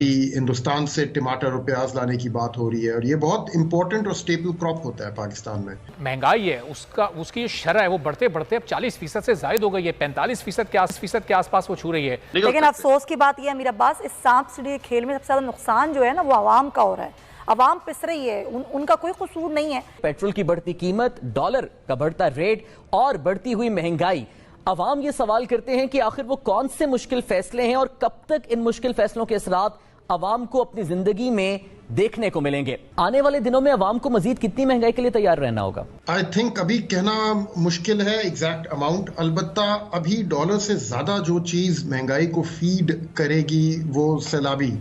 हिंदुस्तान से टमाटर और प्याज लाने की बात हो रही है और ये बहुत इंपॉर्टेंट और स्टेबल क्रॉप होता है पाकिस्तान में। महंगाई है उसकी जो शरह है वो बढ़ते बढ़ते अब 40% से ज्यादा हो गई है, 45% के आसपास वो छू रही है। लेकिन अफसोस की बात यह है मीर अब्बास, इस सांप सीढ़ी खेल में सबसे ज्यादा नुकसान जो है ना वो आवाम का हो रहा है। आवाम पिस रही है, उनका कोई कसूर नहीं है। पेट्रोल की बढ़ती कीमत, डॉलर का बढ़ता रेट और बढ़ती हुई महंगाई, अवाम ये सवाल करते हैं कि आखिर वो कौन से मुश्किल फैसले हैं और कब तक इन मुश्किल फैसलों के असरात अवाम को अपनी जिंदगी में देखने को मिलेंगे। आने वाले दिनों में अवाम को मजीद कितनी महंगाई के लिए तैयार रहना होगा? आई थिंक अभी कहना मुश्किल है एग्जैक्ट अमाउंट। अलबत्ता अभी डॉलर से ज्यादा जो चीज महंगाई को फीड करेगी वो सैलाबी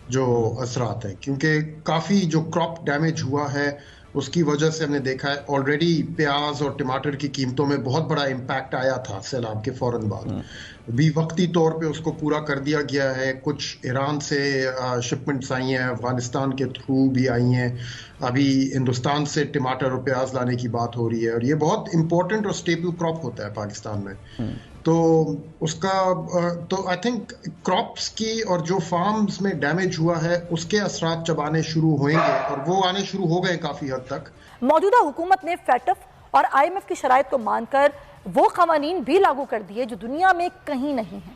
जो असरात है, क्योंकि काफी जो क्रॉप डैमेज हुआ है उसकी वजह से हमने देखा है ऑलरेडी प्याज और टमाटर की कीमतों में बहुत बड़ा इम्पैक्ट आया था सैलाब के फौरन बाद। भी वक्ती तौर पे उसको पूरा कर दिया गया है। कुछ ईरान से शिपमेंट्स आई हैं, अफगानिस्तान के थ्रू भी आई हैं। अभी हिंदुस्तान से टमाटर और प्याज लाने की बात हो रही है और ये बहुत इंपॉर्टेंट और स्टेबल क्रॉप होता है पाकिस्तान में। तो उसका तो आई थिंक क्रॉप्स की और जो फार्म्स में डैमेज हुआ है उसके असरात जब आने शुरू होंगे, और वो आने शुरू हो गए काफी हद तक। मौजूदा हुकूमत ने फैटफ और IMF की शराइत को मानकर वो क़वानीन भी लागू कर दिए जो दुनिया में कहीं नहीं है।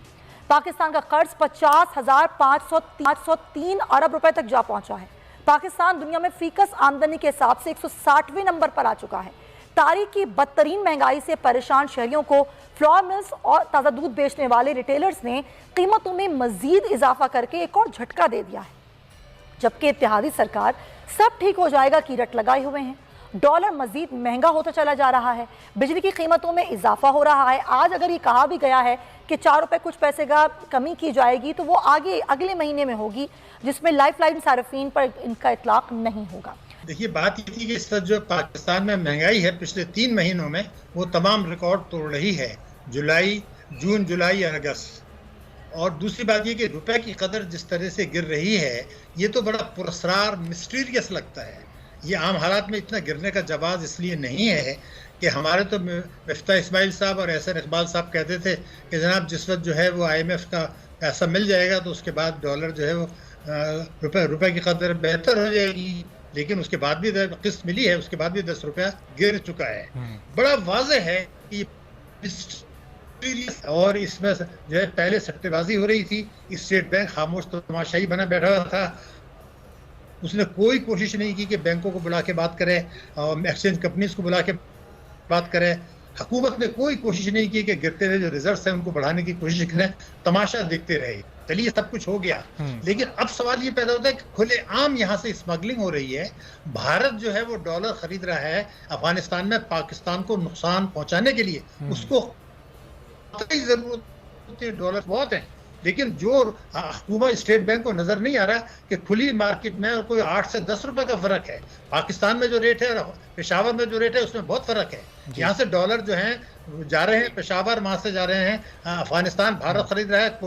पाकिस्तान का कर्ज 50,503 अरब रुपए तक जा पहुंचा है। पाकिस्तान दुनिया में फीकस आमदनी के हिसाब से 160वें नंबर पर आ चुका है। तारीख की बदतरीन महंगाई से परेशान शहरियों को फ्लोर मिल्स और ताज़ा दूध बेचने वाले रिटेलर्स ने कीमतों में मजीद इजाफा करके एक और झटका दे दिया है। जबकि इत्तेहादी सरकार सब ठीक हो जाएगा की रट लगाए हुए हैं। डॉलर मजीद महंगा होता चला जा रहा है, बिजली की कीमतों में इजाफा हो रहा है। आज अगर ये कहा भी गया है कि 4 रुपए कुछ पैसे का कमी की जाएगी तो वो आगे अगले महीने में होगी, जिसमें लाइफ लाइन सार्फिन पर इनका इतलाक नहीं होगा। देखिए, बात ये थी कि इस वक्त जो पाकिस्तान में महंगाई है पिछले 3 महीनों में वो तमाम रिकॉर्ड तोड़ रही है, जून जुलाई और अगस्त। और दूसरी बात ये कि रुपए की कदर जिस तरह से गिर रही है ये तो बड़ा पुरस्कार मिस्टीरियस लगता है। ये आम हालात में इतना गिरने का जवाब इसलिए नहीं है कि हमारे तो मिफ्ता इस्माइल साहब और एहसन इकबाल साहब कहते थे कि जनाब जिस वक्त जो है वो IMF का पैसा मिल जाएगा तो उसके बाद डॉलर जो है वो रुपए की कदर बेहतर हो जाएगी। लेकिन उसके बाद भी किस्त मिली है, उसके बाद भी 10 रुपया गिर चुका है। बड़ा वाज़ेह है कि और इसमें जो है पहले सट्टेबाजी हो रही थी। स्टेट बैंक खामोश तमाशाई बना बैठा था, उसने कोई कोशिश नहीं की कि बैंकों को बुला के बात करे, एक्सचेंज कंपनीज को बुला के बात करे। हुकूमत ने कोई कोशिश नहीं की कि गिरते हुए जो रिजर्व्स हैं उनको बढ़ाने की कोशिश करें, तमाशा देखते रहे। चलिए सब कुछ हो गया, लेकिन अब सवाल ये पैदा होता है कि खुलेआम यहाँ से स्मगलिंग हो रही है। भारत जो है वो डॉलर खरीद रहा है अफगानिस्तान में पाकिस्तान को नुकसान पहुंचाने के लिए। उसको जरूरत है, डॉलर बहुत है, लेकिन जो हुकूमत स्टेट बैंक को नजर नहीं आ रहा कि खुली मार्केट में कोई 8 से 10 रुपए का फर्क है। पाकिस्तान में जो रेट है और पेशावर में जो रेट है उसमें बहुत फर्क है। यहाँ से डॉलर जो है जा रहे हैं पेशावर, वहां से जा रहे हैं अफगानिस्तान, भारत खरीद रहा है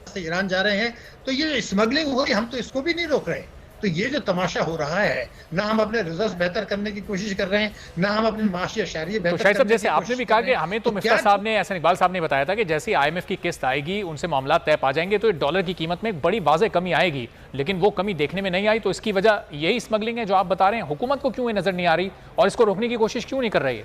से ईरान जा रहे हैं। तो ये स्मगलिंग हो रही, हम तो इसको भी नहीं रोक रहे। तो ये जो तमाशा हो रहा है, ना हम अपने रिजल्ट बेहतर करने की कोशिश कर रहे हैं, ना हम अपनी माशी अशारिये बेहतर तो शायद साहब जैसे आपने भी कहा कि हमें तो मिफ्ता साहब ने, एहसन इकबाल साहब ने बताया था कि जैसे IMF की किस्त आएगी उनसे मामला तय पा जाएंगे तो डॉलर की कीमत में एक बड़ी वाज़ेह कमी आएगी, लेकिन वो कमी देखने में नहीं आई। तो इसकी वजह यही स्मगलिंग है जो आप बता रहे हैं। हुकूमत को क्यों ये नजर नहीं आ रही और इसको रोकने की कोशिश क्यों नहीं कर रही है?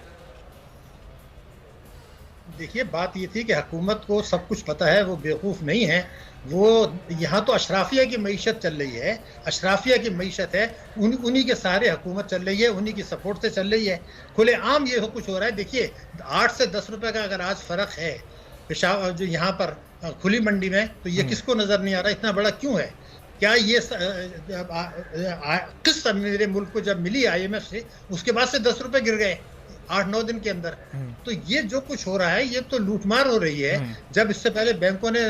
देखिए, बात ये थी कि हुकूमत को सब कुछ पता है, वो बेवकूफ़ नहीं है। वो यहाँ तो अशराफिया की मईशत चल रही है, अशराफिया की मईशत है, उन्हीं के सहारे हुकूमत चल रही है, उन्हीं की सपोर्ट से चल रही है। खुलेआम ये कुछ हो रहा है। देखिए, 8 से 10 रुपए का अगर आज फ़र्क है पेशावर जो यहाँ पर खुली मंडी में, तो ये किसको नज़र नहीं आ रहा? इतना बड़ा क्यों है? क्या ये किस्त मेरे मुल्क को जब मिली IMF से उसके बाद से 10 रुपए गिर गए 8-9 दिन के अंदर। तो ये जो कुछ हो रहा है ये तो लूटमार हो रही है। जब इससे पहले बैंकों ने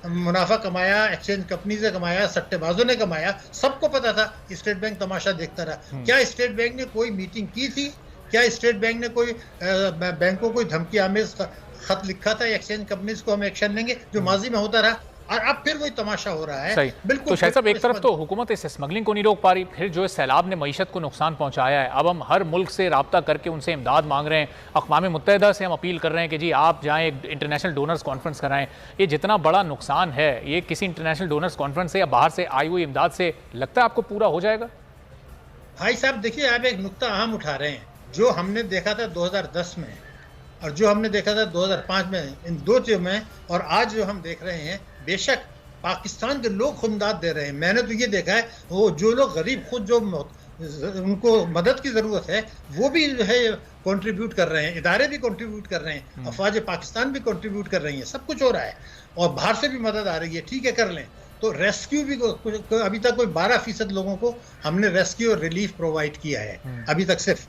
मुनाफा कमाया, एक्सचेंज कंपनी से कमाया, सट्टेबाजों ने कमाया, सबको पता था। स्टेट बैंक तमाशा देखता रहा। क्या स्टेट बैंक ने कोई मीटिंग की थी? क्या स्टेट बैंक ने कोई बैंकों को धमकी आमेज खत लिखा था एक्सचेंज कंपनीज को हम एक्शन लेंगे, जो माजी में होता रहा? और अब फिर वही तमाशा हो रहा है। सही। बिल्कुल। तो शायद साहब, एक तरफ तो हुकूमत इस स्मगलिंग को नहीं रोक पा रही, फिर जो सैलाब ने मईशत को नुकसान पहुंचाया है, अब हम हर मुल्क से राब्ता करके उनसे इमदाद मांग रहे हैं। अक़वाम मुत्तहिदा से हम अपील कर रहे हैं कि जी आप जाएं, एक इंटरनेशनल डोनर्स कॉन्फ्रेंस कराएं। ये जितना बड़ा नुकसान है, ये किसी इंटरनेशनल डोनर्स कॉन्फ्रेंस से या बाहर से आई हुई इमदाद से लगता है आपको पूरा हो जाएगा? भाई साहब देखिए, आप एक नुक्ता अहम उठा रहे हैं। जो हमने देखा था 2010 में और जो हमने देखा था 2005 में, इन दो चीज़ों में और आज जो हम देख रहे हैं, बेशक पाकिस्तान के लोग खुमदाद दे रहे हैं। मैंने तो ये देखा है, वो जो लोग गरीब खुद जो उनको मदद की ज़रूरत है वो भी जो है कंट्रीब्यूट कर रहे हैं, इदारे भी कंट्रीब्यूट कर रहे हैं, अफवाज पाकिस्तान भी कंट्रीब्यूट कर रही हैं, सब कुछ हो रहा है और बाहर से भी मदद आ रही है। ठीक है, कर लें। तो रेस्क्यू भी अभी तक कोई 12% लोगों को हमने रेस्क्यू और रिलीफ प्रोवाइड किया है अभी तक। सिर्फ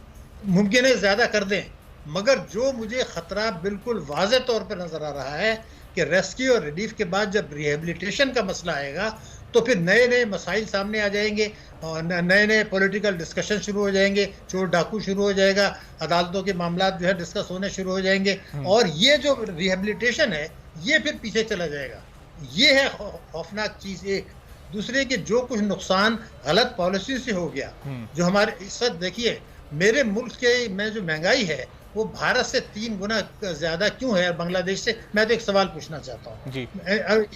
मुमकिन है ज़्यादा कर दें, मगर जो मुझे ख़तरा बिल्कुल वाज़े तौर पर नज़र आ रहा है कि रेस्क्यू और रिलीफ के बाद जब रिहेबिलिटेशन का मसला आएगा तो फिर नए नए मसाइल सामने आ जाएंगे और नए नए पॉलिटिकल डिस्कशन शुरू हो जाएंगे, चोर डाकू शुरू हो जाएगा, अदालतों के मामला जो है डिस्कस होने शुरू हो जाएंगे और ये जो रिहेबिलिटेशन है ये फिर पीछे चला जाएगा। ये है खौफनाक चीज़। एक दूसरे के जो कुछ नुकसान गलत पॉलिसी से हो गया, जो हमारे इस वक्त देखिए मेरे मुल्क के में जो महंगाई है वो भारत से 3 गुना ज्यादा क्यों है बांग्लादेश से? मैं तो एक सवाल पूछना चाहता हूँ जी।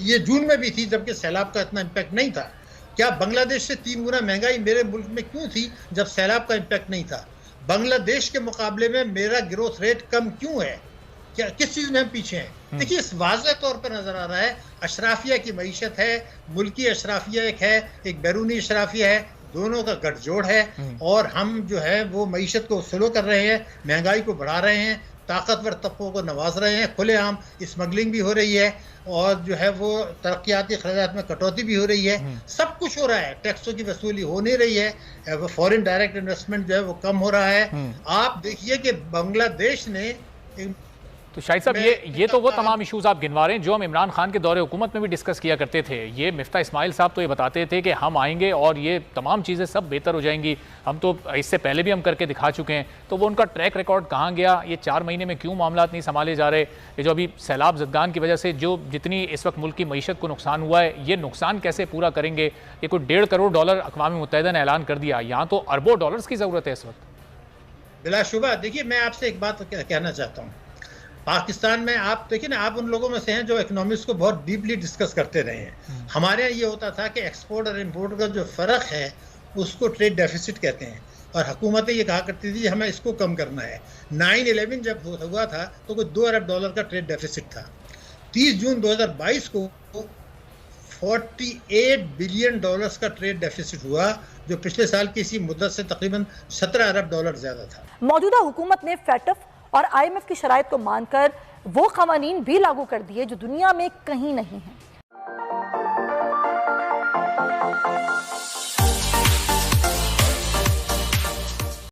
ये जून में भी थी जबकि सैलाब का इतना इम्पैक्ट नहीं था। क्या बांग्लादेश से 3 गुना महंगाई मेरे मुल्क में क्यों थी जब सैलाब का इम्पैक्ट नहीं था? बांग्लादेश के मुकाबले में मेरा ग्रोथ रेट कम क्यों है? क्या किस चीज में हम पीछे हैं? देखिए, इस वाज़े तौर पर नजर आ रहा है अशराफिया की मईशत है, मुल्की अशराफिया एक है, एक बैरूनी अशराफिया है, दोनों का गठजोड़ है और हम जो है वो मईशत को स्लो कर रहे हैं, महंगाई को बढ़ा रहे हैं, ताकतवर तबकों को नवाज रहे हैं, खुलेआम स्मगलिंग भी हो रही है और जो है वो तरक्याती खर्चात में कटौती भी हो रही है। सब कुछ हो रहा है, टैक्सों की वसूली हो नहीं रही है, फॉरेन डायरेक्ट इन्वेस्टमेंट जो है वो कम हो रहा है। आप देखिए कि बांग्लादेश ने तो शाहिद साहब, ये तो वो तमाम इश्यूज आप गिनवा रहे हैं जो हम इमरान खान के दौरे हुकूमत में भी डिस्कस किया करते थे। ये मिफ्ता इस्माइल साहब तो ये बताते थे कि हम आएंगे और ये तमाम चीज़ें सब बेहतर हो जाएंगी। हम तो इससे पहले भी हम करके दिखा चुके हैं। तो वो उनका ट्रैक रिकॉर्ड कहाँ गया? ये 4 महीने में क्यों मामला नहीं संभाले जा रहे? ये जो अभी सैलाब ज़दगान की वजह से जो जितनी इस वक्त मुल्क की मईशत को नुकसान हुआ है, ये नुकसान कैसे पूरा करेंगे? ये कोई $1.5 करोड़ अक़वाम मुत्तहिदा ने ऐलान कर दिया, यहाँ तो अरबों डॉलर्स की ज़रूरत है इस वक्त। बिलाशुबा देखिए, मैं आपसे एक बात कहना चाहता हूँ। पाकिस्तान में आप देखिए ना, आप उन लोगों में से हैं जो इकोनॉमिक्स को बहुत डीपली डिस्कस करते रहे हैं। हमारे यहाँ ये होता था कि एक्सपोर्ट और इंपोर्ट का जो फ़र्क है उसको ट्रेड डेफिसिट कहते हैं और हुकूमतें ये कहा करती थी हमें इसको कम करना है। 9/11 जब हुआ था तो कोई $2 अरब का ट्रेड डेफिसिट था। 30 जून 2022 को $48 बिलियन का ट्रेड डेफिसिट हुआ, जो पिछले साल की इसी मुद्दत से तकरीबन $17 अरब ज्यादा था। मौजूदा हुकूमत ने फैटफ और IMF की शराइत को मानकर वो क़वानीन भी लागू कर दिए जो दुनिया में कहीं नहीं है।